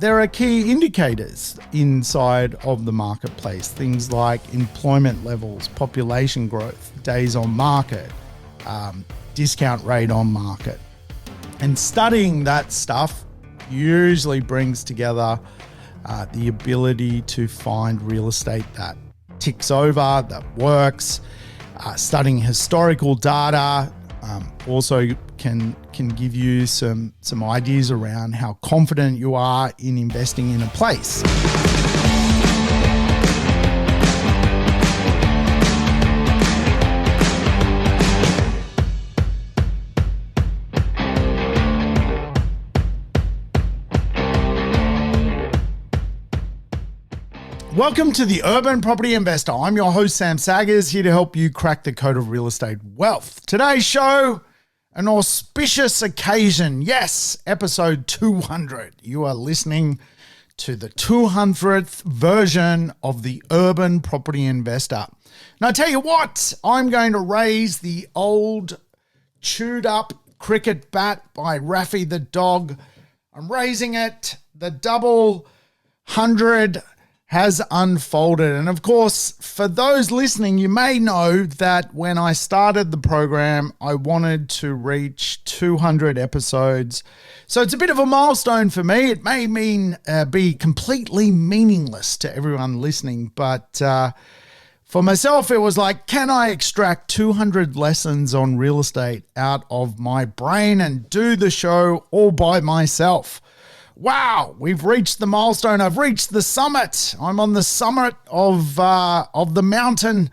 There are key indicators inside of the marketplace, things like employment levels, population growth, days on market, discount rate on market. And studying that stuff usually brings together the ability to find real estate that ticks over, that works. Studying historical data also can give you some ideas around how confident you are in investing in a place. Welcome to the Urban Property Investor. I'm your host, Sam Saggers, here to help you crack the code of real estate wealth. Today's show, an auspicious occasion. Yes, episode 200. You are listening to the 200th version of the Urban Property Investor. Now, I tell you what, I'm going to raise the old chewed up cricket bat by Raffy the dog. I'm raising it. The double 100 has unfolded. And of course, for those listening, you may know that when I started the program, I wanted to reach 200 episodes. So it's a bit of a milestone for me. It may be completely meaningless to everyone listening, but for myself, it was like, can I extract 200 lessons on real estate out of my brain and do the show all by myself? Wow, we've reached the milestone. I've reached the summit. I'm on the summit of the mountain.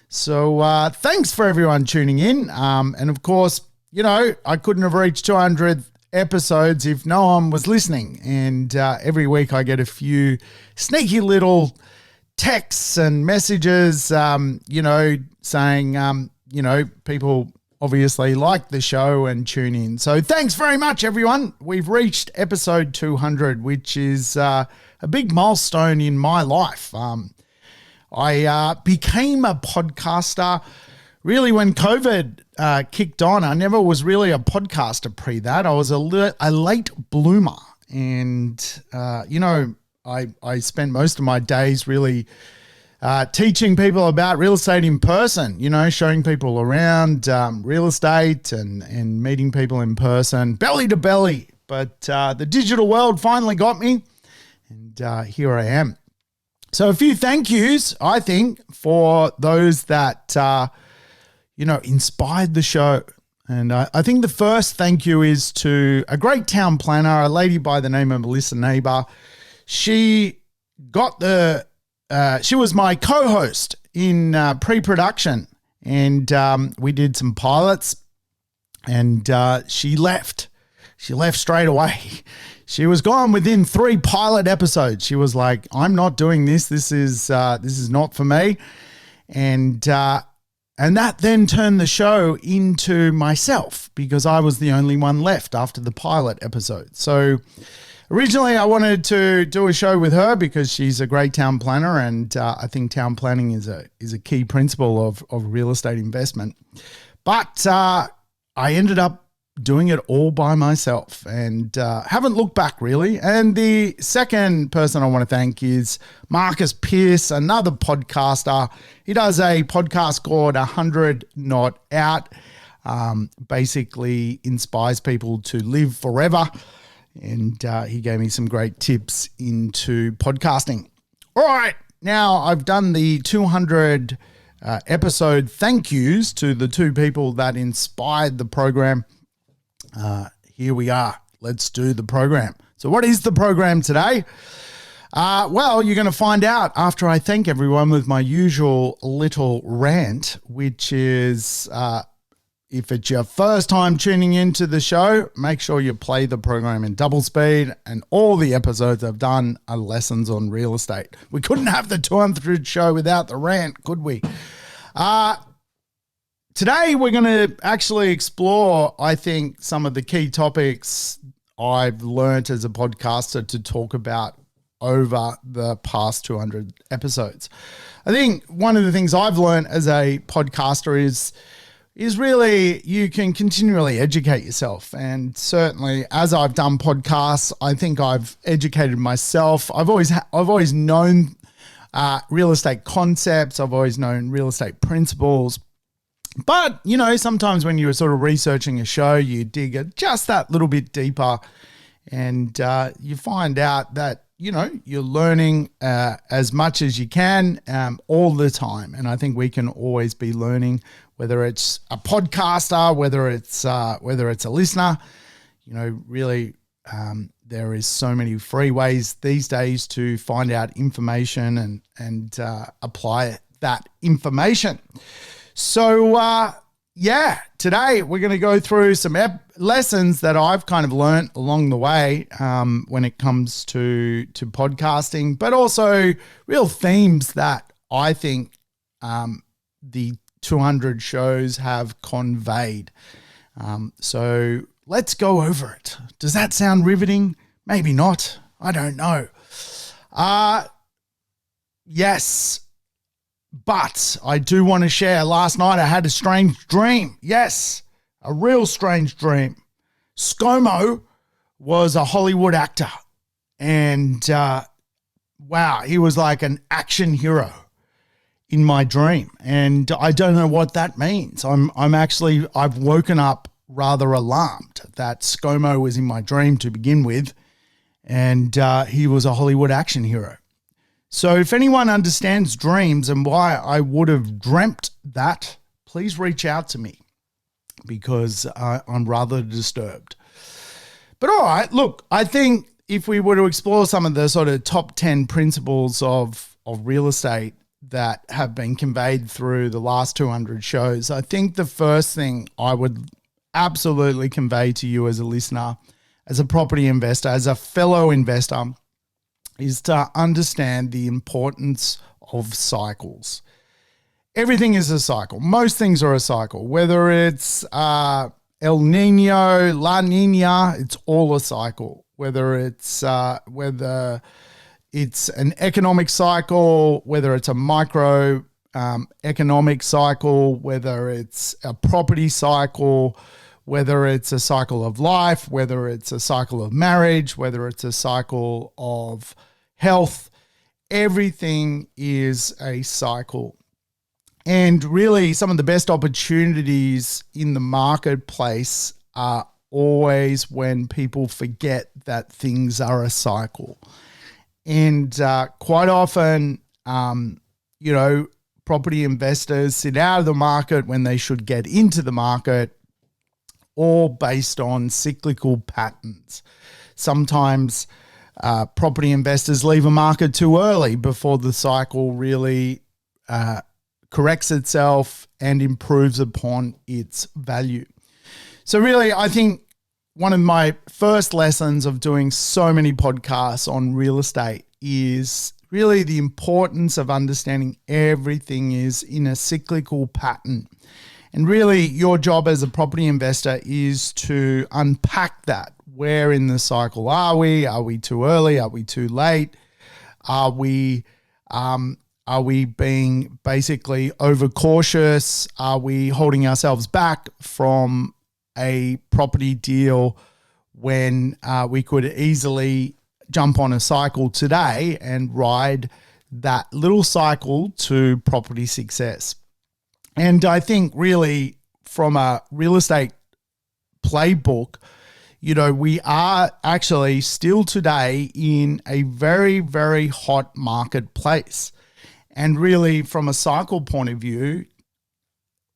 So thanks for everyone tuning in. And of course, you know, I couldn't have reached 200 episodes if no one was listening. And every week I get a few sneaky little texts and messages, saying, people obviously like the show and tune in. So thanks very much, everyone. We've reached episode 200, which is a big milestone in my life. I became a podcaster really when COVID kicked on. I never was really a podcaster pre that. I was a late bloomer. And, I spent most of my days really teaching people about real estate in person, showing people around real estate and meeting people in person, belly to belly. But the digital world finally got me, and here I am. So a few thank yous, I think, for those that, inspired the show. And I think the first thank you is to a great town planner, a lady by the name of Melissa Neighbor. She was my co-host in pre-production, and we did some pilots, and she left. She left straight away. She was gone within 3 pilot episodes. She was like, "I'm not doing this. This is not for me," and that then turned the show into myself because I was the only one left after the pilot episode. So originally, I wanted to do a show with her because she's a great town planner, and I think town planning is a key principle of real estate investment. But I ended up doing it all by myself and haven't looked back really. And the second person I want to thank is Marcus Pierce, another podcaster. He does a podcast called 100 Not Out, basically inspires people to live forever. And he gave me some great tips into podcasting. All right, now I've done the 200 episode thank yous to the 2 people that inspired the program. Here we are. Let's do the program. So what is the program today? Well, you're going to find out after I thank everyone with my usual little rant, which is if it's your first time tuning into the show, make sure you play the program in double speed, and all the episodes I've done are lessons on real estate. We couldn't have the 200 show without the rant, could we? Today, we're going to actually explore, I think, some of the key topics I've learnt as a podcaster to talk about over the past 200 episodes. I think one of the things I've learned as a podcaster is is really you can continually educate yourself. And certainly as I've done podcasts, I think I've educated myself. I've always known real estate concepts. I've always known real estate principles. But, sometimes when you're sort of researching a show, you dig just that little bit deeper and you find out that, you're learning as much as you can all the time. And I think we can always be learning, whether it's a podcaster, whether it's a listener, really there is so many free ways these days to find out information and apply that information. So, today we're going to go through some lessons that I've kind of learned along the way when it comes to podcasting, but also real themes that I think the 200 shows have conveyed. So let's go over it. Does that sound riveting? Maybe not. I don't know. Yes. But I do want to share, last night I had a strange dream. Yes, a real strange dream. ScoMo was a Hollywood actor. And wow, he was like an action hero in my dream. And I don't know what that means. I've woken up rather alarmed that ScoMo was in my dream to begin with. And he was a Hollywood action hero. So if anyone understands dreams and why I would have dreamt that, please reach out to me because I'm rather disturbed. But all right, look, I think if we were to explore some of the sort of top 10 principles of real estate that have been conveyed through the last 200 shows, I think the first thing I would absolutely convey to you as a listener, as a property investor, as a fellow investor, is to understand the importance of cycles. Everything is a cycle. Most things are a cycle. Whether it's El Nino, La Nina, it's all a cycle. Whether it's an economic cycle, whether it's a micro economic cycle, whether it's a property cycle, whether it's a cycle of life, whether it's a cycle of marriage, whether it's a cycle of health, everything is a cycle. And really some of the best opportunities in the marketplace are always when people forget that things are a cycle. And quite often, property investors sit out of the market when they should get into the market, all based on cyclical patterns. Sometimes property investors leave a market too early before the cycle really corrects itself and improves upon its value. So really, I think one of my first lessons of doing so many podcasts on real estate is really the importance of understanding everything is in a cyclical pattern. And really, your job as a property investor is to unpack that. Where in the cycle are we? Are we too early? Are we too late? Are we being basically overcautious? Are we holding ourselves back from a property deal when we could easily jump on a cycle today and ride that little cycle to property success? And I think really from a real estate playbook, we are actually still today in a very, very hot marketplace. And really from a cycle point of view,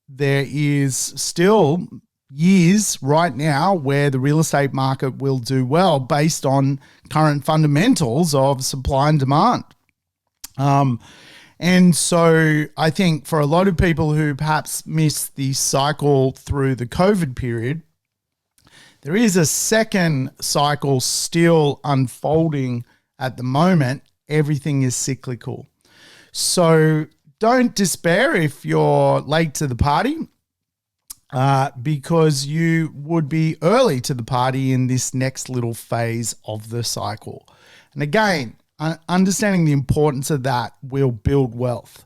there is still years right now where the real estate market will do well based on current fundamentals of supply and demand. And so I think for a lot of people who perhaps missed the cycle through the COVID period, there is a second cycle still unfolding at the moment. Everything is cyclical. So don't despair if you're late to the party, because you would be early to the party in this next little phase of the cycle. And again, understanding the importance of that will build wealth.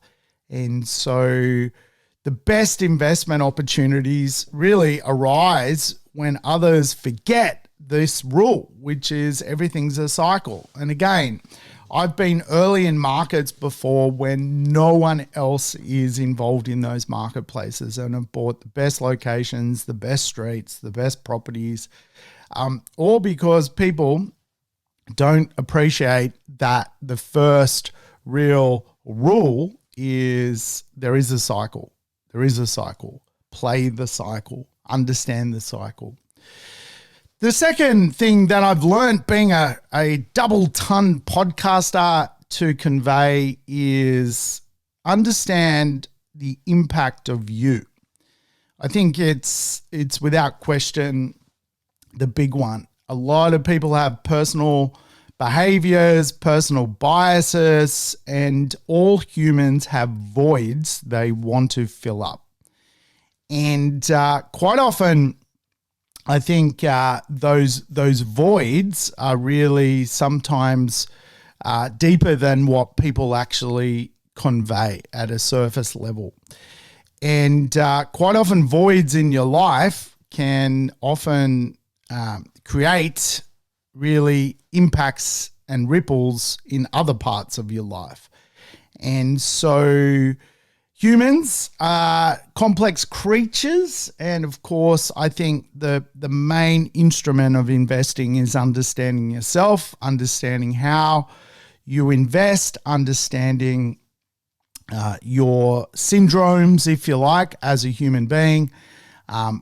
And so the best investment opportunities really arise when others forget this rule, which is everything's a cycle. And again, I've been early in markets before when no one else is involved in those marketplaces, and have bought the best locations, the best streets, the best properties, all because people don't appreciate that the first real rule is there is a cycle. There is a cycle. Play the cycle. Understand the cycle. The second thing that I've learned being a double-ton podcaster to convey is understand the impact of you. I think it's without question the big one. A lot of people have personal behaviors, personal biases, and all humans have voids they want to fill up. And quite often, I think those voids are really sometimes deeper than what people actually convey at a surface level. And quite often voids in your life can often create really impacts and ripples in other parts of your life. And so humans are complex creatures, and of course, I think the main instrument of investing is understanding yourself, understanding how you invest, understanding your syndromes, if you like, as a human being,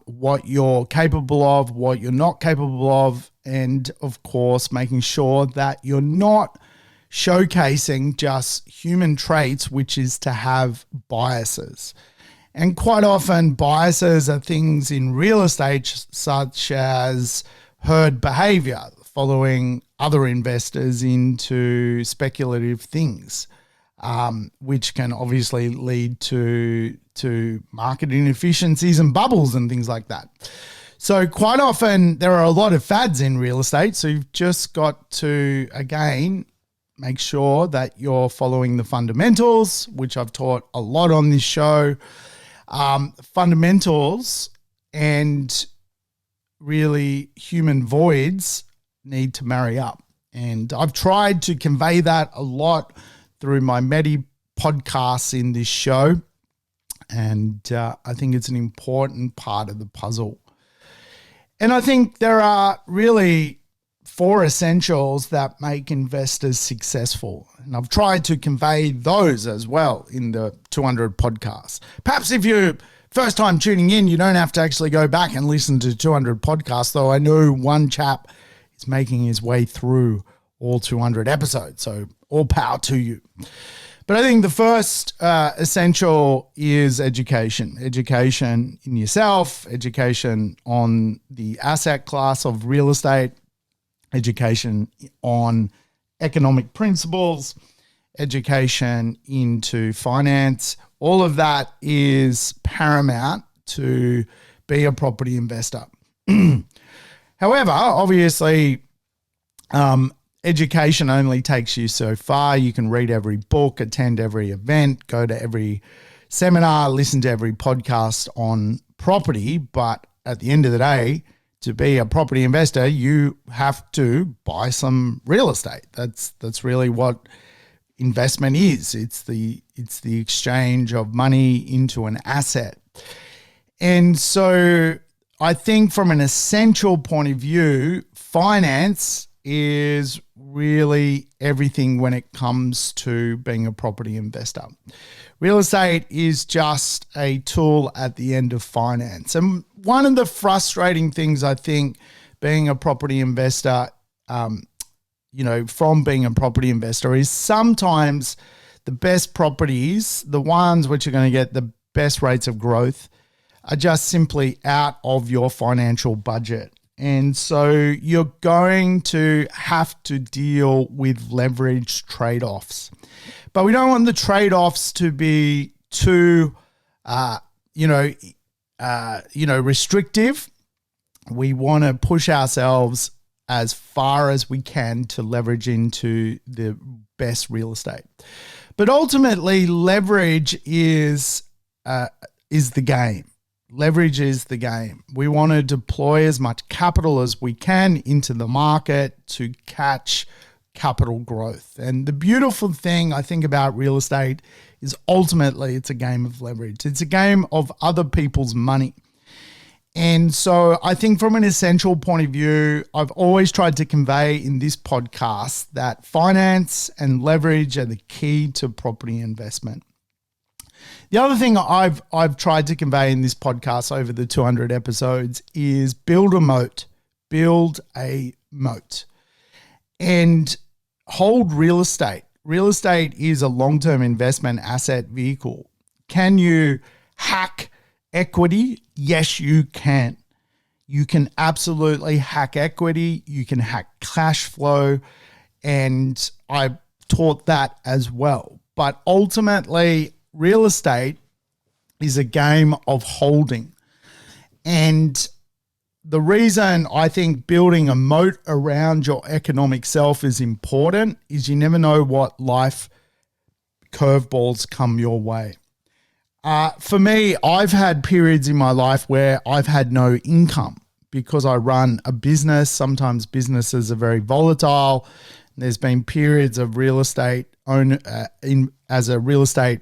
what you're capable of, what you're not capable of, and of course, making sure that you're not showcasing just human traits, which is to have biases. And quite often biases are things in real estate such as herd behavior, following other investors into speculative things, which can obviously lead to market inefficiencies and bubbles and things like that. So quite often there are a lot of fads in real estate. So you've just got to, again, make sure that you're following the fundamentals, which I've taught a lot on this show. Fundamentals and really human voids need to marry up. And I've tried to convey that a lot through my Medi podcasts in this show. And I think it's an important part of the puzzle. And I think there are really 4 essentials that make investors successful. And I've tried to convey those as well in the 200 podcasts. Perhaps if you're first time tuning in, you don't have to actually go back and listen to 200 podcasts, though I know one chap is making his way through all 200 episodes. So all power to you. But I think the first essential is education. Education in yourself, education on the asset class of real estate, education on economic principles, education into finance. All of that is paramount to be a property investor. However, obviously, education only takes you so far. You can read every book, attend every event, go to every seminar, listen to every podcast on property. But at the end of the day, to be a property investor, you have to buy some real estate. That's really what investment is. It's the exchange of money into an asset. And so I think from an essential point of view, finance is really everything when it comes to being a property investor. Real estate is just a tool at the end of finance. And one of the frustrating things I think being a property investor, from being a property investor is sometimes the best properties, the ones which are going to get the best rates of growth, are just simply out of your financial budget. And so you're going to have to deal with leverage trade-offs. But we don't want the trade-offs to be too, restrictive. We want to push ourselves as far as we can to leverage into the best real estate. But ultimately, leverage is is the game. Leverage is the game. We want to deploy as much capital as we can into the market to catch capital growth. And the beautiful thing I think about real estate is ultimately it's a game of leverage. It's a game of other people's money. And so I think from an essential point of view, I've always tried to convey in this podcast that finance and leverage are the key to property investment. The other thing I've tried to convey in this podcast over the 200 episodes is build a moat. Build a moat. And hold real estate. Real estate is a long-term investment asset vehicle. Can you hack equity? Yes, you can. You can absolutely hack equity. You can hack cash flow. And I taught that as well. But ultimately, real estate is a game of holding. And the reason I think building a moat around your economic self is important is you never know what life curveballs come your way. For me, I've had periods in my life where I've had no income because I run a business. Sometimes businesses are very volatile. There's been periods of real estate as a real estate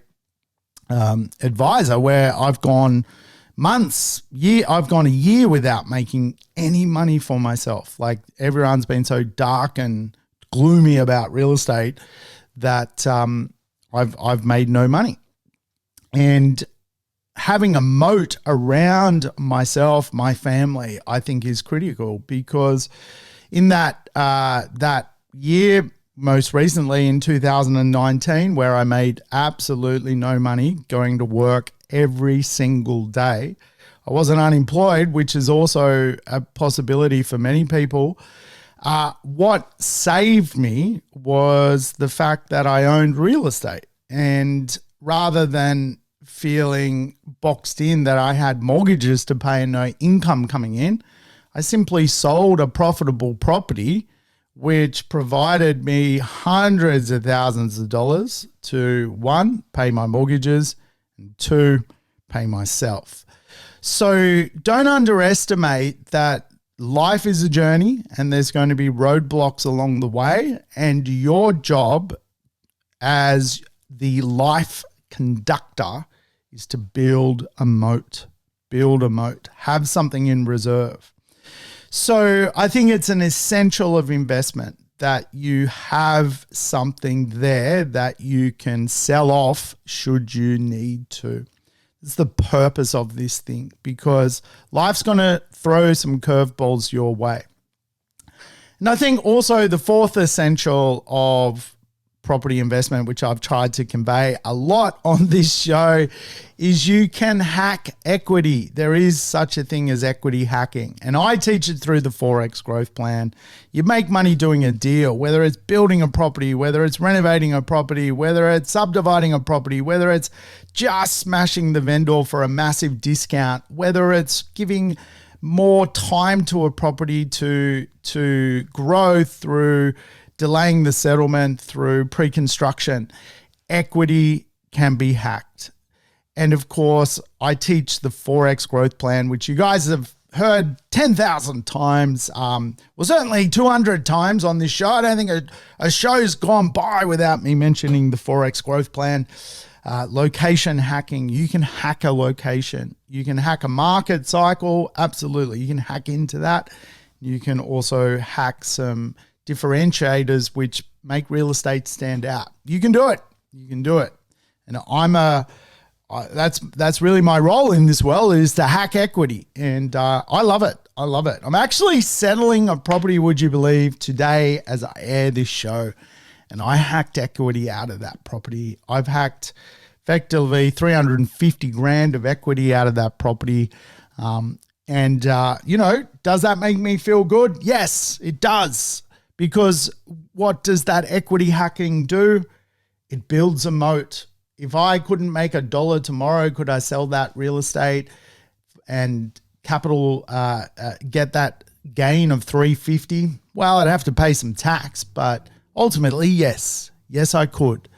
advisor where I've gone I've gone a year without making any money for myself. Like everyone's been so dark and gloomy about real estate that I've made no money. And having a moat around myself, my family, I think is critical because in that year, most recently in 2019, where I made absolutely no money going to work every single day. I wasn't unemployed, which is also a possibility for many people. What saved me was the fact that I owned real estate. And rather than feeling boxed in that I had mortgages to pay and no income coming in, I simply sold a profitable property which provided me hundreds of thousands of dollars to, one, pay my mortgages, and two, pay myself. So don't underestimate that life is a journey and there's going to be roadblocks along the way, and your job as the life conductor is to build a moat. Build a moat. Have something in reserve. So I think it's an essential of investment that you have something there that you can sell off should you need to. It's the purpose of this thing because life's going to throw some curveballs your way. And I think also the fourth essential of property investment, which I've tried to convey a lot on this show, is you can hack equity. There is such a thing as equity hacking. And I teach it through the 4X growth plan. You make money doing a deal, whether it's building a property, whether it's renovating a property, whether it's subdividing a property, whether it's just smashing the vendor for a massive discount, whether it's giving more time to a property to grow through delaying the settlement, through pre-construction. Equity can be hacked. And of course, I teach the 4X growth plan, which you guys have heard 10,000 times, well, certainly 200 times on this show. I don't think a show's gone by without me mentioning the 4X growth plan. Location hacking. You can hack a location. You can hack a market cycle. Absolutely. You can hack into that. You can also hack some differentiators which make real estate stand out. You can do it. You can do it. And that's really my role in this world, is to hack equity. And I love it. I love it. I'm actually settling a property, would you believe, today as I air this show. And I hacked equity out of that property. I've hacked effectively 350 grand of equity out of that property. Does that make me feel good? Yes, it does. Because what does that equity hacking do? It builds a moat. If I couldn't make $1 tomorrow, could I sell that real estate and capital get that gain of 350? Well, I'd have to pay some tax, but ultimately, yes. Yes, I could.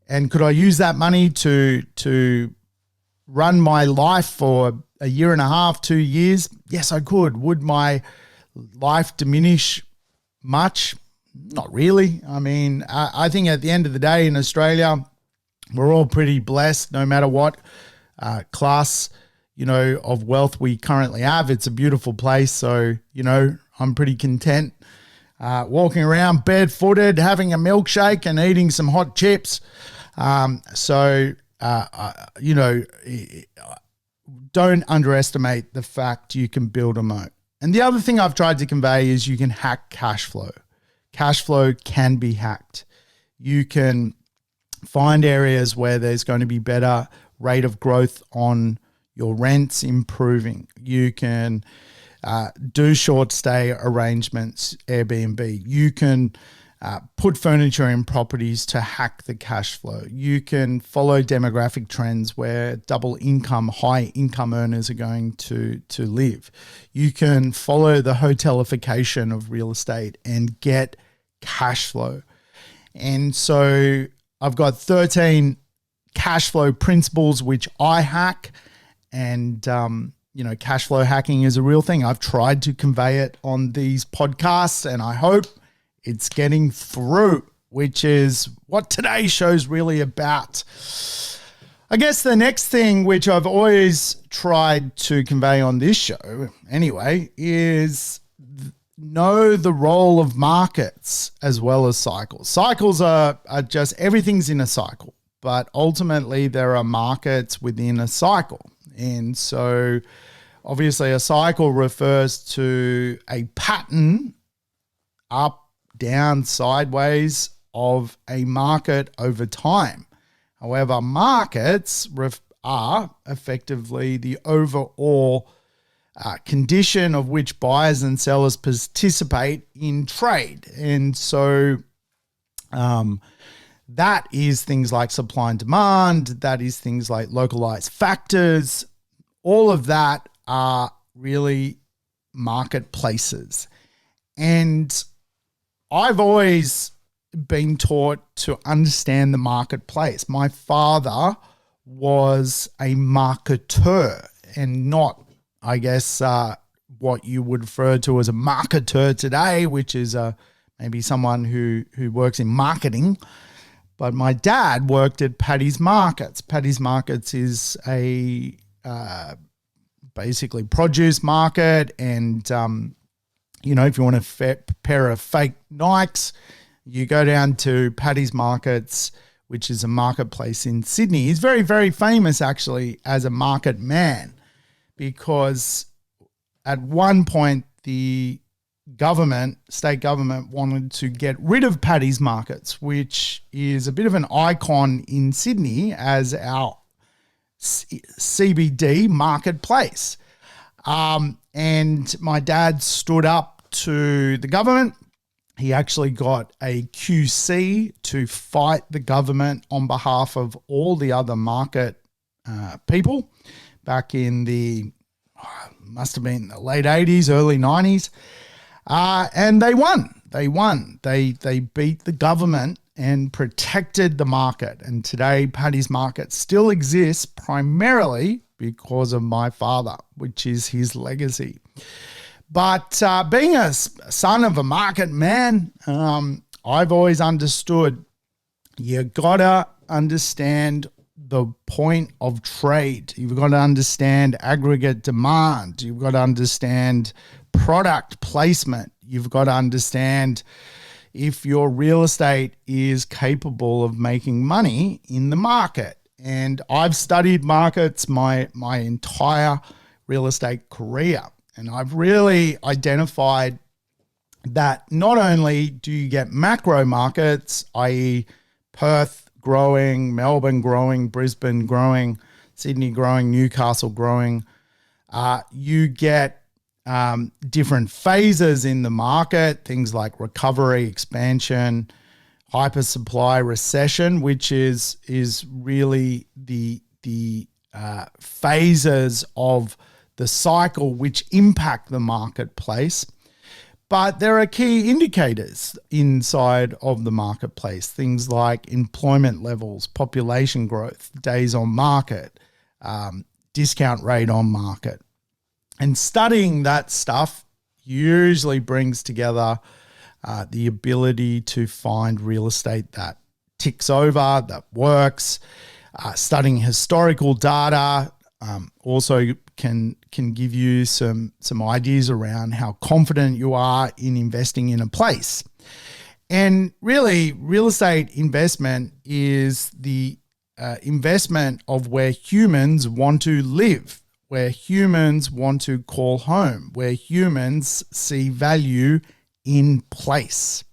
And could I use that money to run my life for a year and a half, 2 years? Yes, I could. Would my life diminish much? Not really. I mean, I think at the end of the day in Australia, we're all pretty blessed no matter what class, of wealth we currently have. It's a beautiful place. So, I'm pretty content walking around barefooted, having a milkshake and eating some hot chips. Don't underestimate the fact you can build a moat. And the other thing I've tried to convey is you can hack cash flow. Cash flow can be hacked. You can find areas where there's going to be better rate of growth on your rents improving. You can do short stay arrangements, Airbnb. You can put furniture in properties to hack the cash flow. You can follow demographic trends where double income, high income earners are going to live. You can follow the hotelification of real estate and get cash flow. And so I've got 13 cash flow principles which I hack, and cash flow hacking is a real thing. I've tried to convey it on these podcasts, and I hope it's getting through, which is what today's show's really about. I guess the next thing, which I've always tried to convey on this show anyway, is know the role of markets as well as cycles. Cycles are just, everything's in a cycle, but ultimately there are markets within a cycle. And so obviously a cycle refers to a pattern up, down, sideways of a market over time. However, markets are effectively the overall condition of which buyers and sellers participate in trade. And so that is things like supply and demand, that is things like localized factors. All of that are really marketplaces. And I've always been taught to understand the marketplace. My father was a marketer and not, I guess, what you would refer to as a marketer today, which is maybe someone who works in marketing. But my dad worked at Paddy's Markets. Paddy's Markets is a basically produce market, and if you want a pair of fake Nikes, you go down to Paddy's Markets, which is a marketplace in Sydney. He's very, very famous actually as a market man, because at one point the state government wanted to get rid of Paddy's Markets, which is a bit of an icon in Sydney as our CBD marketplace. And my dad stood up to the government. He actually got a QC to fight the government on behalf of all the other market people back in must have been the late 80s, early 90s. And they won. They beat the government and protected the market. And today, Paddy's Market still exists primarily because of my father, which is his legacy. But being a son of a market man, I've always understood you gotta understand the point of trade. You've got to understand aggregate demand. You've got to understand product placement. You've got to understand if your real estate is capable of making money in the market. And I've studied markets my entire real estate career. And I've really identified that not only do you get macro markets, i.e. Perth growing, Melbourne growing, Brisbane growing, Sydney growing, Newcastle growing, you get different phases in the market, things like recovery, expansion, hypersupply, recession, which is really the phases of the cycle which impact the marketplace. But there are key indicators inside of the marketplace, things like employment levels, population growth, days on market, discount rate on market. And studying that stuff usually brings together the ability to find real estate that ticks over, that works. Studying historical data also can give you some ideas around how confident you are in investing in a place. And really, real estate investment is the investment of where humans want to live, where humans want to call home, where humans see value in place.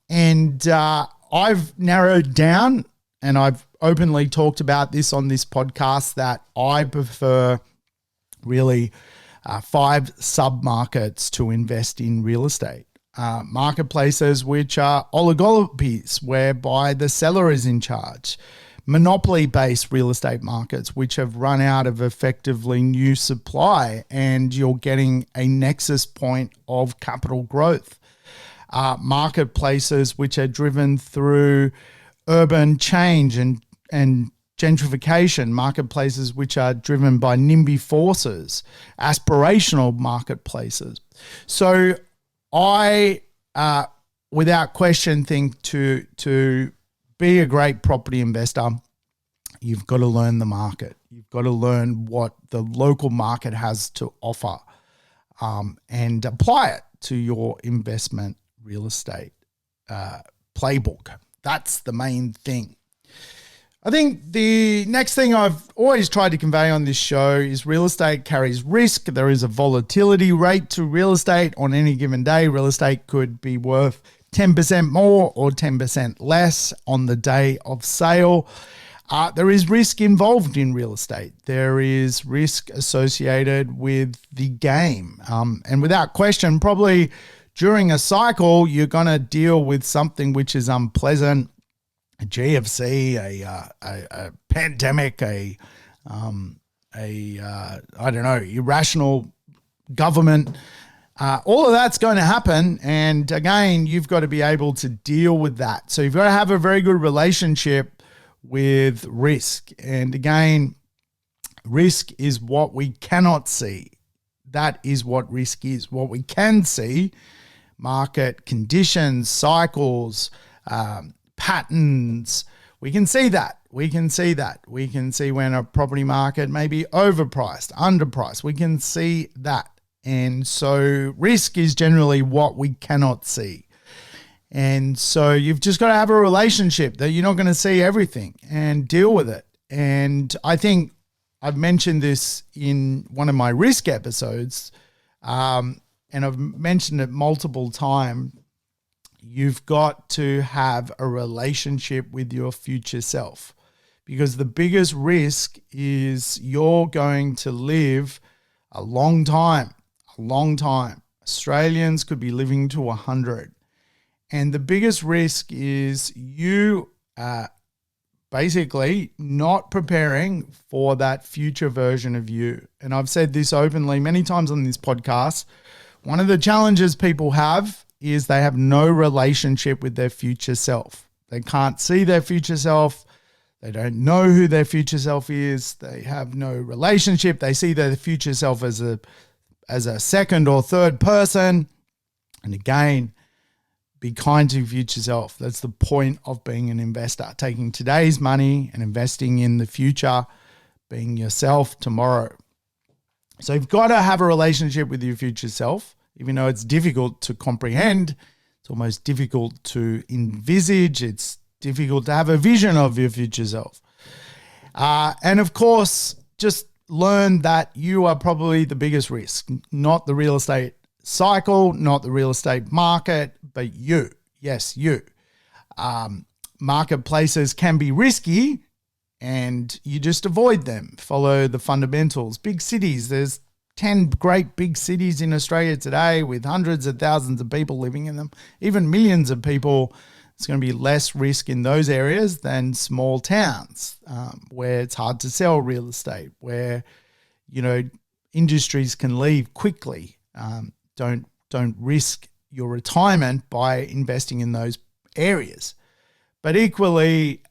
And I've narrowed down, and I've openly talked about this on this podcast, that I prefer really 5 sub-markets to invest in real estate. Marketplaces which are oligopolies, whereby the seller is in charge. Monopoly-based real estate markets which have run out of effectively new supply, and you're getting a nexus point of capital growth. Marketplaces which are driven through urban change and gentrification, marketplaces which are driven by NIMBY forces, aspirational marketplaces. So I, without question, think to be a great property investor, you've got to learn the market. You've got to learn what the local market has to offer, and apply it to your investment real estate playbook. That's the main thing. I think the next thing I've always tried to convey on this show is real estate carries risk. There is a volatility rate to real estate. On any given day, real estate could be worth 10% more or 10% less on the day of sale. There is risk involved in real estate. There is risk associated with the game. And without question, probably during a cycle, you're going to deal with something which is unpleasant. A GFC, a pandemic, irrational government, all of that's going to happen. And again, you've got to be able to deal with that. So you've got to have a very good relationship with risk. And again, risk is what we cannot see. That is what risk is. What we can see, market conditions, cycles, patterns, we can see that. We can see when a property market may be overpriced, underpriced. We can see that. And so risk is generally what we cannot see. And so you've just got to have a relationship that you're not going to see everything and deal with it. And I think I've mentioned this in one of my risk episodes, and I've mentioned it multiple times. You've got to have a relationship with your future self, because the biggest risk is you're going to live a long time. Australians could be living to 100. And the biggest risk is you basically not preparing for that future version of you. And I've said this openly many times on this podcast. One of the challenges people have is they have no relationship with their future self. They can't see their future self. They don't know who their future self is. They have no relationship. They see their future self as a second or third person. And again, be kind to your future self. That's the point of being an investor, taking today's money and investing in the future, being yourself tomorrow. So you've got to have a relationship with your future self. Even though it's difficult to comprehend, it's almost difficult to envisage, it's difficult to have a vision of your future self. And of course, just learn that you are probably the biggest risk, not the real estate cycle, not the real estate market, but you. Yes, you. Marketplaces can be risky, and you just avoid them. Follow the fundamentals. Big cities, there's 10 great big cities in Australia today with hundreds of thousands of people living in them, even millions of people. It's going to be less risk in those areas than small towns where it's hard to sell real estate, where, industries can leave quickly. Don't risk your retirement by investing in those areas. But equally,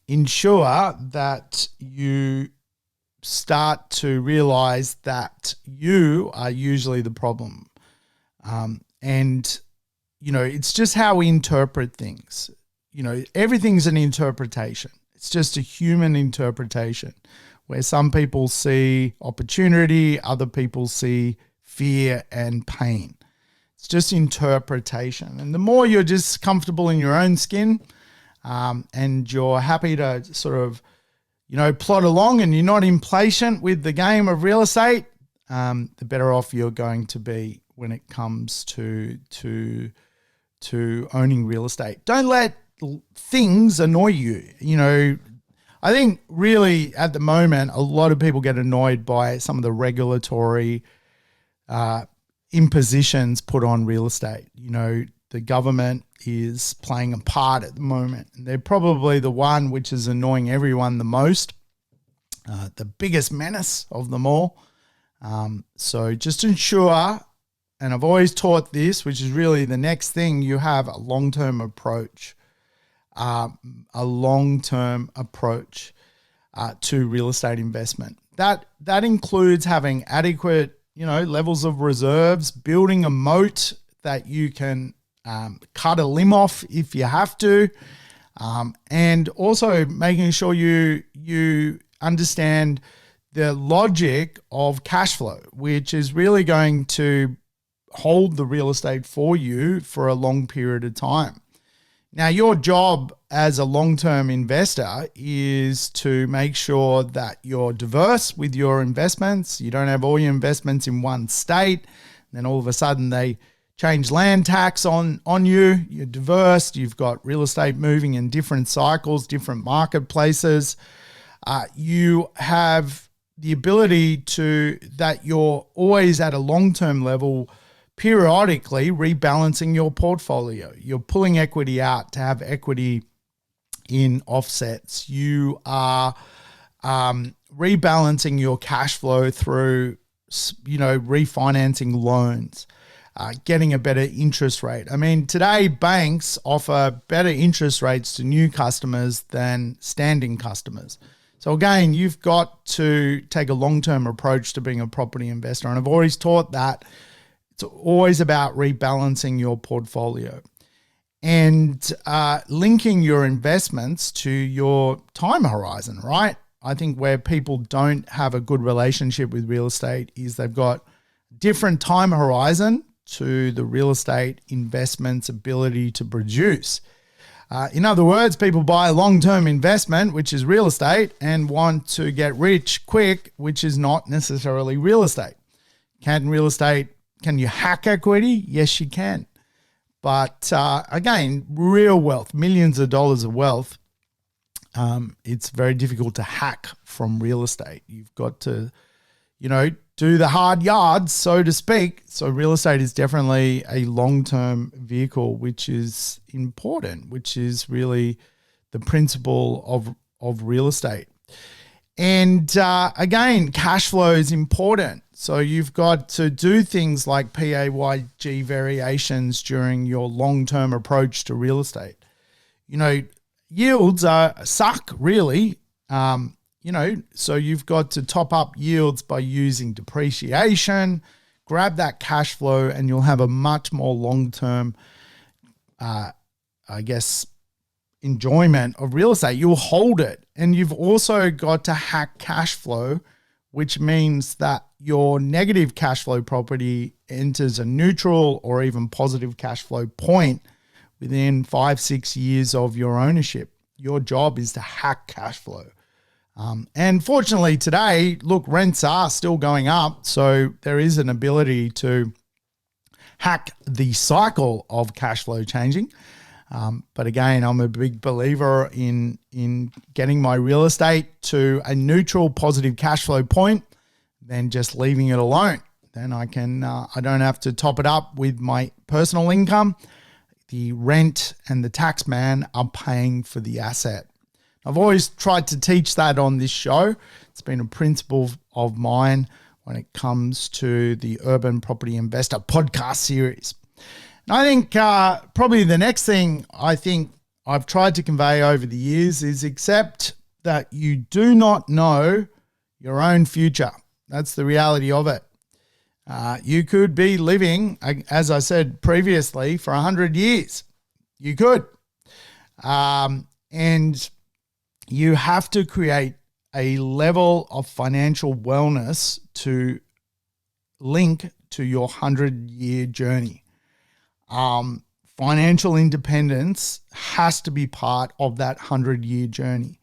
ensure that you start to realize that you are usually the problem. And, it's just how we interpret things. Everything's an interpretation. It's just a human interpretation where some people see opportunity, other people see fear and pain. It's just interpretation. And the more you're just comfortable in your own skin, and you're happy to sort of, plod along and you're not impatient with the game of real estate, the better off you're going to be when it comes to owning real estate. Don't let things annoy you. I think really at the moment, a lot of people get annoyed by some of the regulatory impositions put on real estate. The government is playing a part at the moment. And they're probably the one which is annoying everyone the most, the biggest menace of them all. So just ensure, and I've always taught this, which is really the next thing, you have a long-term approach, to real estate investment. That includes having adequate, levels of reserves, building a moat that you can cut a limb off if you have to, and also making sure you understand the logic of cash flow, which is really going to hold the real estate for you for a long period of time. Now, your job as a long-term investor is to make sure that you're diverse with your investments. You don't have all your investments in one state, and then all of a sudden they change land tax on you. You're diverse. You've got real estate moving in different cycles, different marketplaces. You have the ability that you're always at a long-term level, periodically rebalancing your portfolio. You're pulling equity out to have equity in offsets. You are rebalancing your cash flow through, refinancing loans, getting a better interest rate. I mean, today banks offer better interest rates to new customers than standing customers. So again, you've got to take a long-term approach to being a property investor. And I've always taught that it's always about rebalancing your portfolio and linking your investments to your time horizon, right? I think where people don't have a good relationship with real estate is they've got different time horizon to the real estate investment's ability to produce. In other words, people buy a long-term investment, which is real estate, and want to get rich quick, which is not necessarily real estate. Can you hack equity? Yes, you can. But again, real wealth, millions of dollars of wealth, it's very difficult to hack from real estate. You've got to, do the hard yards, so to speak. So real estate is definitely a long-term vehicle, which is important, which is really the principle of real estate. And again, cash flow is important. So you've got to do things like PAYG variations during your long-term approach to real estate. Yields suck really. So you've got to top up yields by using depreciation, grab that cash flow, and you'll have a much more long-term, enjoyment of real estate. You'll hold it. And you've also got to hack cash flow, which means that your negative cash flow property enters a neutral or even positive cash flow point within 5-6 years of your ownership. Your job is to hack cash flow. And fortunately today, look, rents are still going up. So there is an ability to hack the cycle of cash flow changing. But again, I'm a big believer in getting my real estate to a neutral positive cash flow point, then just leaving it alone. Then I don't have to top it up with my personal income. The rent and the tax man are paying for the asset. I've always tried to teach that on this show. It's been a principle of mine when it comes to the Urban Property Investor podcast series. And I think probably the next thing I think I've tried to convey over the years is accept that you do not know your own future. That's the reality of it. You could be living, as I said previously, for 100 years. You could. And you have to create a level of financial wellness to link to your 100-year journey. Financial independence has to be part of that 100-year journey.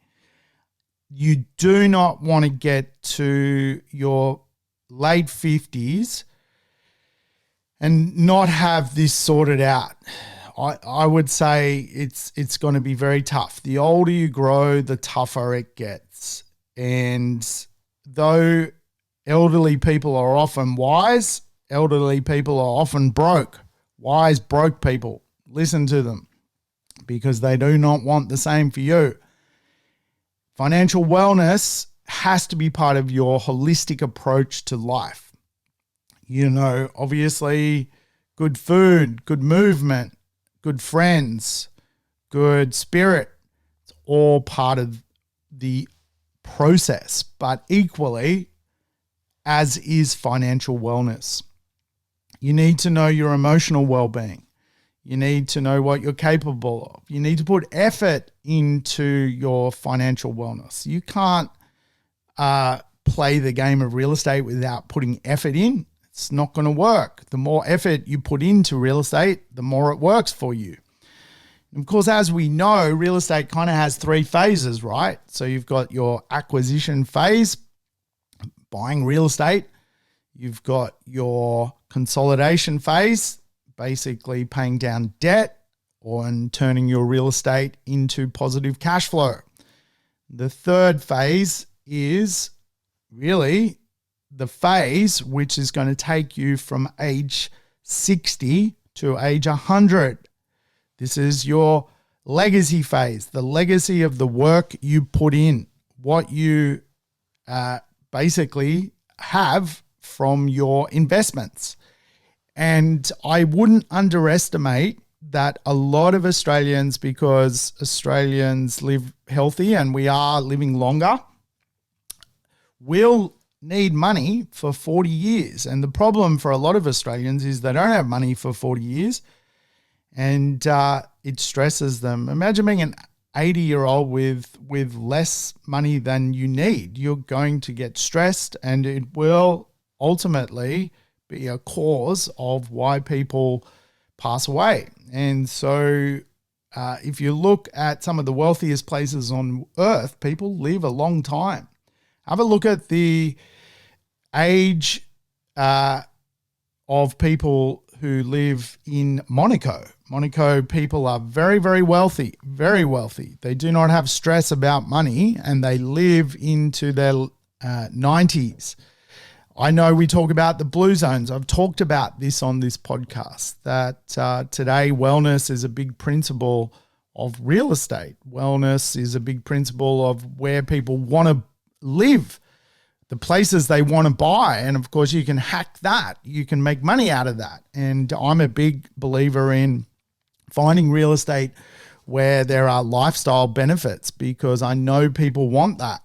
You do not want to get to your late 50s and not have this sorted out. I would say it's going to be very tough. The older you grow, the tougher it gets. And though elderly people are often wise, elderly people are often broke. Wise, broke people. Listen to them because they do not want the same for you. Financial wellness has to be part of your holistic approach to life. You know, obviously, good food, good movement, good friends, good spirit. It's all part of the process, but equally, as is financial wellness. You need to know your emotional well-being. You need to know what you're capable of. You need to put effort into your financial wellness. You can't play the game of real estate without putting effort in. It's not going to work. The more effort you put into real estate, the more it works for you. And of course, as we know, real estate kind of has three phases, right? So you've got your acquisition phase, buying real estate. You've got your consolidation phase, basically paying down debt and turning your real estate into positive cash flow. The third phase is really the phase which is going to take you from age 60 to age 100. This is your legacy phase, the legacy of the work you put in, what you basically have from your investments. And I wouldn't underestimate that a lot of Australians, because Australians live healthy and we are living longer, will need money for 40 years. And the problem for a lot of Australians is they don't have money for 40 years and it stresses them. Imagine being an 80-year-old with less money than you need. You're going to get stressed and it will ultimately be a cause of why people pass away. And so if you look at some of the wealthiest places on earth, people live a long time. Have a look at the age of people who live in Monaco. Monaco people are very, very wealthy, very wealthy. They do not have stress about money and they live into their 90s. I know we talk about the blue zones. I've talked about this on this podcast, that today wellness is a big principle of real estate. Wellness is a big principle of where people want to live, the places they want to buy. And of course, you can hack that. You can make money out of that. And I'm a big believer in finding real estate where there are lifestyle benefits because I know people want that.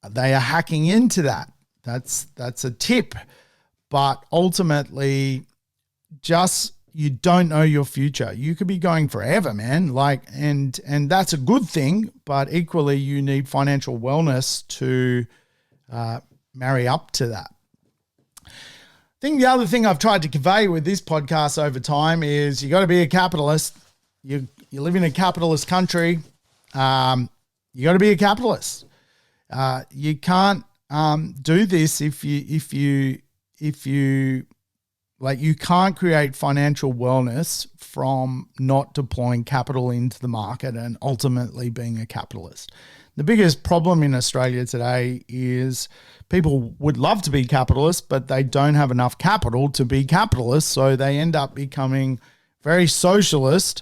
They are hacking into that. That's a tip. But ultimately, just you don't know your future. You could be going forever, man. And that's a good thing, but equally you need financial wellness to marry up to that. I think the other thing I've tried to convey with this podcast over time is you got to be a capitalist. You live in a capitalist country. You got to be a capitalist. You can't do this if you like, you can't create financial wellness from not deploying capital into the market and ultimately being a capitalist. The biggest problem in Australia today is people would love to be capitalists, but they don't have enough capital to be capitalists. So they end up becoming very socialist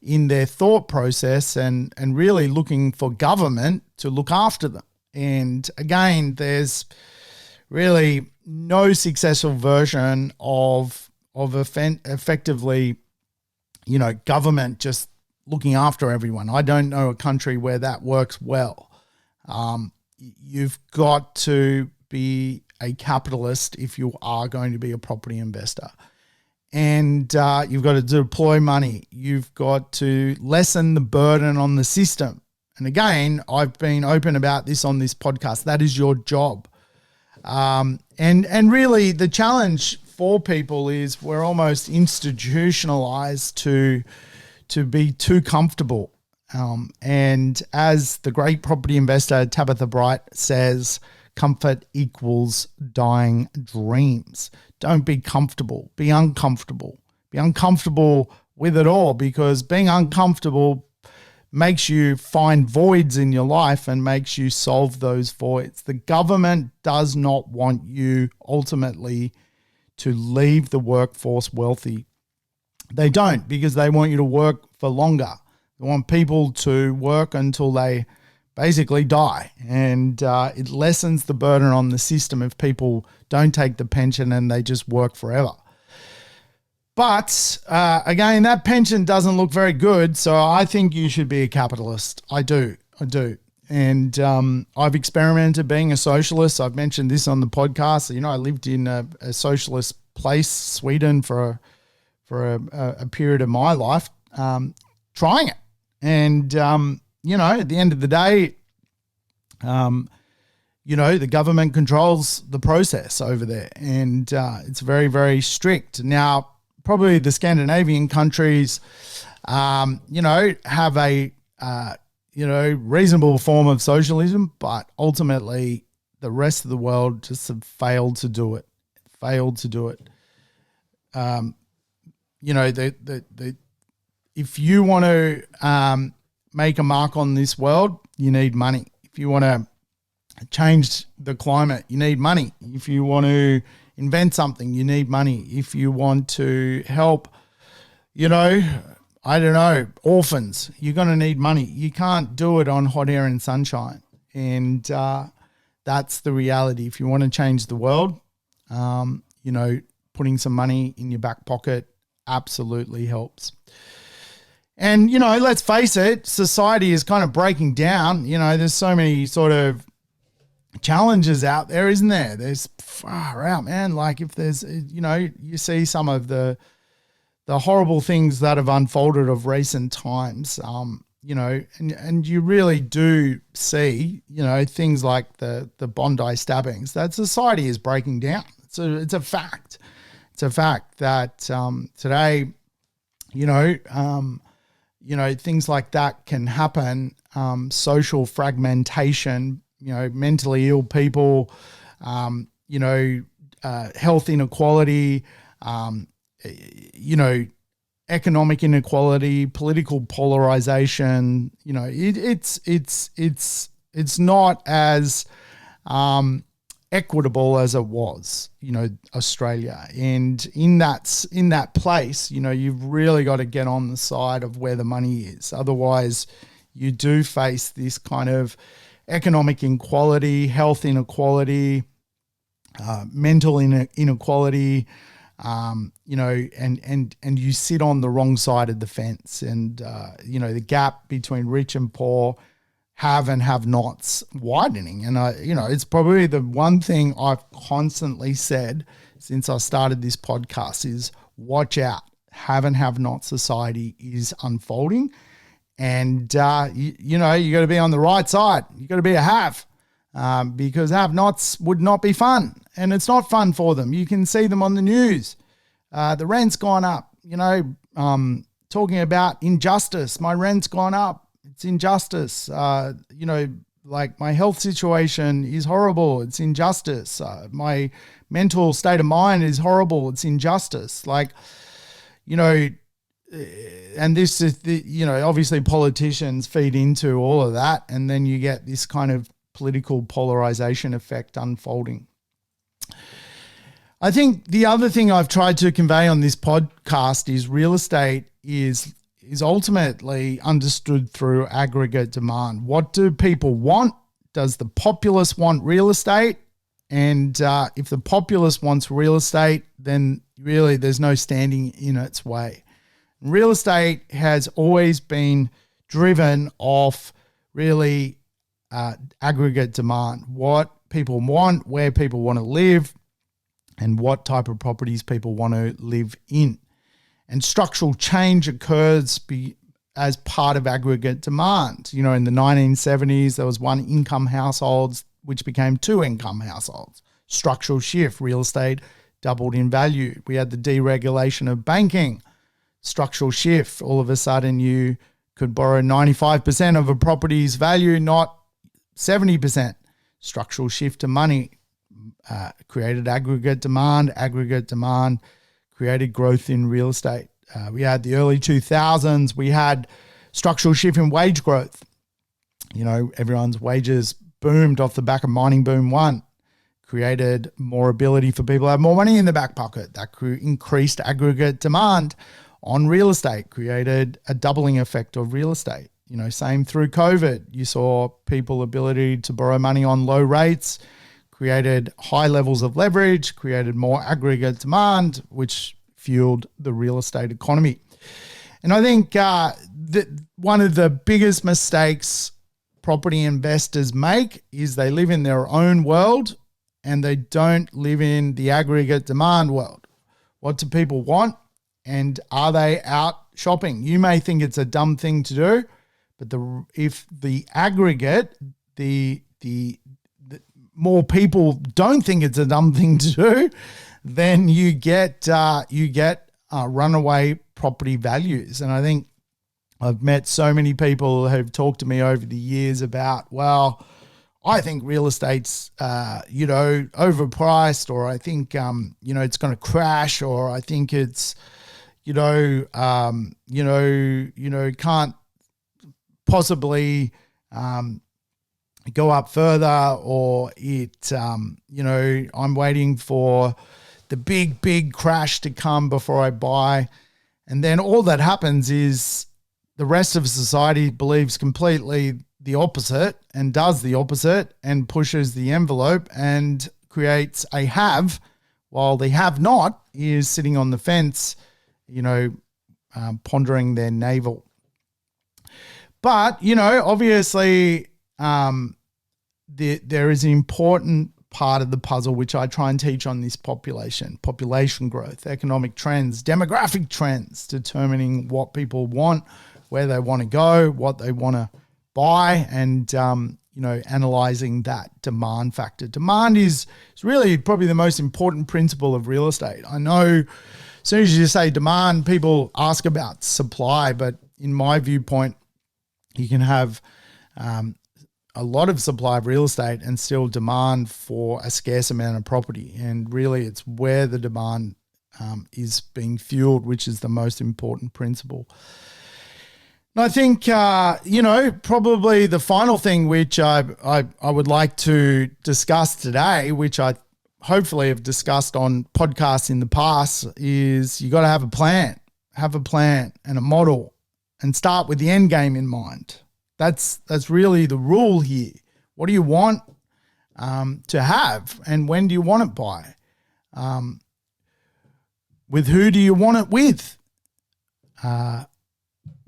in their thought process and really looking for government to look after them. And again, there's really no successful version of effectively, government just looking after everyone. I don't know a country where that works well. You've got to be a capitalist if you are going to be a property investor. And you've got to deploy money. You've got to lessen the burden on the system. And again, I've been open about this on this podcast. That is your job. And really the challenge for people is we're almost institutionalized to be too comfortable. And as the great property investor Tabitha Bright says, comfort equals dying dreams. Don't be comfortable. Be uncomfortable. Be uncomfortable with it all, because being uncomfortable makes you find voids in your life and makes you solve those voids. The government does not want you ultimately to leave the workforce wealthy. They don't, because they want you to work for longer. They want people to work until they basically die. And it lessens the burden on the system if people don't take the pension and they just work forever. But again, that pension doesn't look very good. So I think you should be a capitalist. I do. And I've experimented being a socialist. I've mentioned this on the podcast. You know, I lived in a socialist place, Sweden, for a period of my life, trying it. And, you know, at the end of the day, you know, the government controls the process over there, and it's very, very strict. Now, probably the Scandinavian countries, you know, have a, you know, reasonable form of socialism, but ultimately the rest of the world just have failed to do it. You know, if you want to make a mark on this world, you need money. If you want to change the climate, you need money. If you want to invent something, you need money. If you want to help, you know, I don't know, orphans, you're going to need money. You can't do it on hot air and sunshine. And that's the reality. If you want to change the world, you know, putting some money in your back pocket absolutely helps. And, you know, let's face it, society is kind of breaking down. You know, there's so many sort of challenges out there, isn't there? There's far out, man. Like if there's, you know, you see some of the horrible things that have unfolded of recent times, you know, and you really do see, you know, things like the Bondi stabbings, that society is breaking down. It's a fact. It's a fact that today, you know, things like that can happen. Social fragmentation, you know, mentally ill people, you know, health inequality, you know, economic inequality, political polarization. You know, it's not as equitable as it was, you know, Australia. And in that place, you know, you've really got to get on the side of where the money is. Otherwise, you do face this kind of economic inequality, health inequality, mental inequality, you know, and you sit on the wrong side of the fence. And, you know, the gap between rich and poor, have and have nots widening. And you know, it's probably the one thing I've constantly said since I started this podcast is watch out. Have and have not society is unfolding. And, you know, you got to be on the right side. You got to be a have, because have nots would not be fun. And it's not fun for them. You can see them on the news. The rent's gone up, you know, talking about injustice. My rent's gone up. It's injustice. You know, like my health situation is horrible. It's injustice. My mental state of mind is horrible. It's injustice. Like, you know, and this is the, you know, obviously politicians feed into all of that. And then you get this kind of political polarization effect unfolding. I think the other thing I've tried to convey on this podcast is real estate is ultimately understood through aggregate demand. What do people want? Does the populace want real estate? And if the populace wants real estate, then really there's no standing in its way. Real estate has always been driven off really aggregate demand, what people want, where people want to live, and what type of properties people want to live in. And structural change occurs as part of aggregate demand. You know, in the 1970s, there was one income households, which became two income households. Structural shift, real estate doubled in value. We had the deregulation of banking. Structural shift, all of a sudden you could borrow 95% of a property's value, not 70%. Structural shift to money created aggregate demand. Aggregate demand created growth in real estate. We had the early 2000s. We had structural shift in wage growth. You know, everyone's wages boomed off the back of mining boom one, created more ability for people to have more money in the back pocket. That increased aggregate demand on real estate, created a doubling effect of real estate. You know, same through COVID. You saw people ability to borrow money on low rates, created high levels of leverage, created more aggregate demand, which fueled the real estate economy. And I think that one of the biggest mistakes property investors make is they live in their own world and they don't live in the aggregate demand world. What do people want? And are they out shopping? You may think it's a dumb thing to do, but if the aggregate, the more people don't think it's a dumb thing to do, then you get runaway property values. And I think I've met so many people who've talked to me over the years about, well, I think real estate's, overpriced, or I think, it's going to crash, or I think it's, can't possibly go up further, or I'm waiting for the big crash to come before I buy. And then all that happens is the rest of society believes completely the opposite and does the opposite and pushes the envelope and creates a have, while the have not is sitting on the fence, pondering their navel. But, obviously there is an important part of the puzzle which I try and teach on this population growth, economic trends, demographic trends, determining what people want, where they want to go, what they want to buy, and, analyzing that demand factor. Demand is really probably the most important principle of real estate. I know as soon as you say demand, people ask about supply, but in my viewpoint, you can have a lot of supply of real estate and still demand for a scarce amount of property. And really it's where the demand is being fueled, which is the most important principle. And I think, probably the final thing which I would like to discuss today, which I hopefully have discussed on podcasts in the past, is you got to have a plan and a model, and start with the end game in mind. That's really the rule here. What do you want to have, and when do you want it by? With who do you want it with?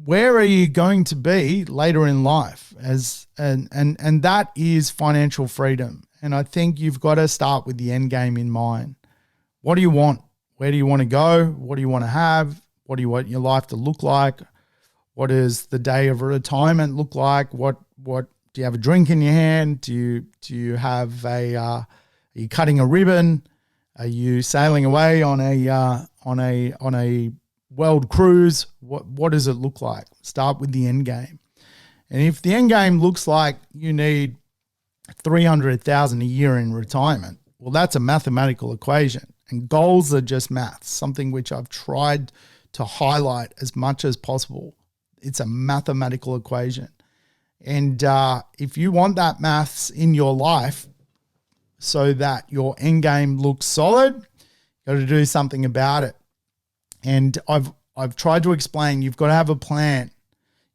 Where are you going to be later in life? And that is financial freedom. And I think you've got to start with the end game in mind. What do you want? Where do you want to go? What do you want to have? What do you want your life to look like? What does the day of retirement look like? What do you have a drink in your hand? Do you have are you cutting a ribbon? Are you sailing away on a world cruise? What does it look like? Start with the end game. And if the end game looks like you need $300,000 a year in retirement, well, that's a mathematical equation. And goals are just maths, something which I've tried to highlight as much as possible. It's a mathematical equation. And if you want that maths in your life so that your end game looks solid, you've got to do something about it. And I've tried to explain, you've got to have a plan.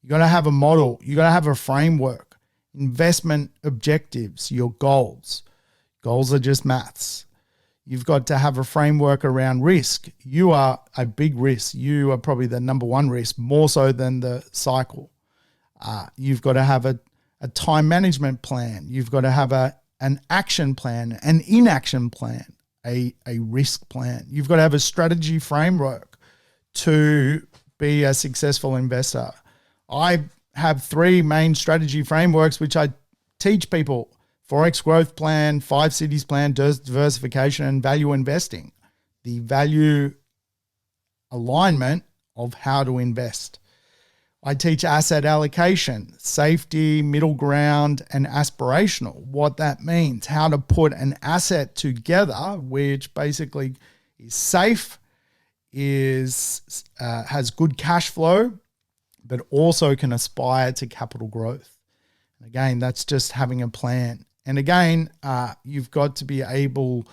You've got to have a model. You've got to have a framework, investment objectives, your goals. Goals are just maths. You've got to have a framework around risk. You are a big risk. You are probably the number one risk, more so than the cycle. You've got to have a time management plan. You've got to have an action plan, an inaction plan, a risk plan. You've got to have a strategy framework to be a successful investor. I have 3 main strategy frameworks which I teach people: Forex growth plan, 5 cities plan, diversification, and value investing. The value alignment of how to invest. I teach asset allocation, safety, middle ground, and aspirational. What that means, how to put an asset together which basically is safe, has good cash flow, but also can aspire to capital growth. And again, that's just having a plan. And again, you've got to be able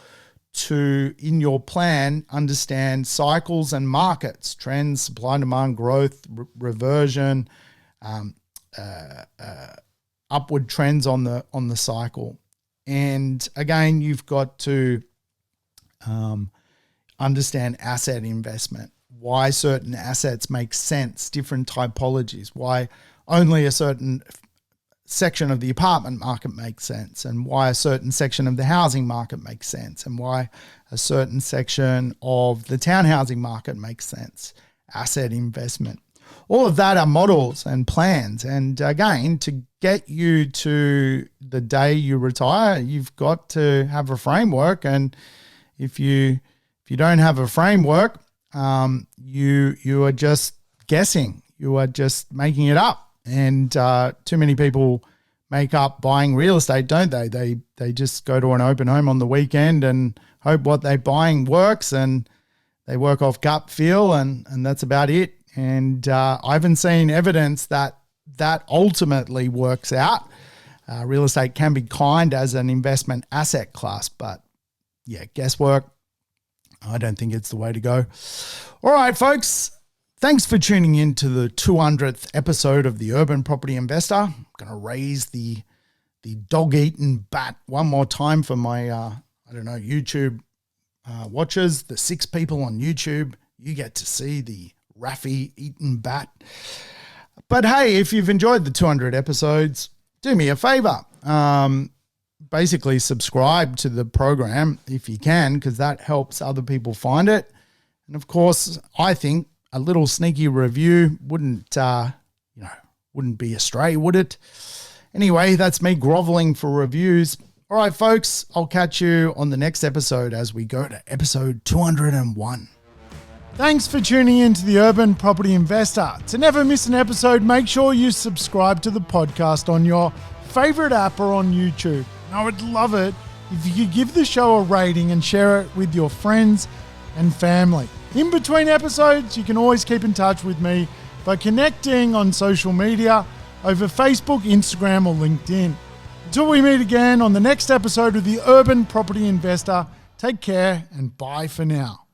to, in your plan, understand cycles and markets, trends, supply and demand, growth, reversion, upward trends on the cycle. And again, you've got to understand asset investment, why certain assets make sense, different typologies, why only a certain section of the apartment market makes sense, and why a certain section of the housing market makes sense, and why a certain section of the townhousing market makes sense. Asset investment. All of that are models and plans. And again, to get you to the day you retire, you've got to have a framework. And if you don't have a framework, you are just guessing. You are just making it up. And too many people make up buying real estate, don't they? They just go to an open home on the weekend and hope what they're buying works, and they work off gut feel, and that's about it. And I haven't seen evidence that ultimately works out. Real estate can be kind as an investment asset class, but yeah, guesswork, I don't think it's the way to go. All right, folks. Thanks for tuning in to the 200th episode of The Urban Property Investor. I'm going to raise the dog-eaten bat one more time for my, YouTube watchers. The 6 people on YouTube, you get to see the Raffy-eaten bat. But hey, if you've enjoyed the 200 episodes, do me a favor. Basically subscribe to the program if you can, because that helps other people find it. And of course, I think a little sneaky review wouldn't be astray, would it? Anyway, that's me groveling for reviews. All right, folks, I'll catch you on the next episode as we go to episode 201. Thanks for tuning in to the Urban Property Investor. To never miss an episode, make sure you subscribe to the podcast on your favorite app or on YouTube. And I would love it if you could give the show a rating and share it with your friends and family. In between episodes, you can always keep in touch with me by connecting on social media over Facebook, Instagram, or LinkedIn. Until we meet again on the next episode of the Urban Property Investor, take care and bye for now.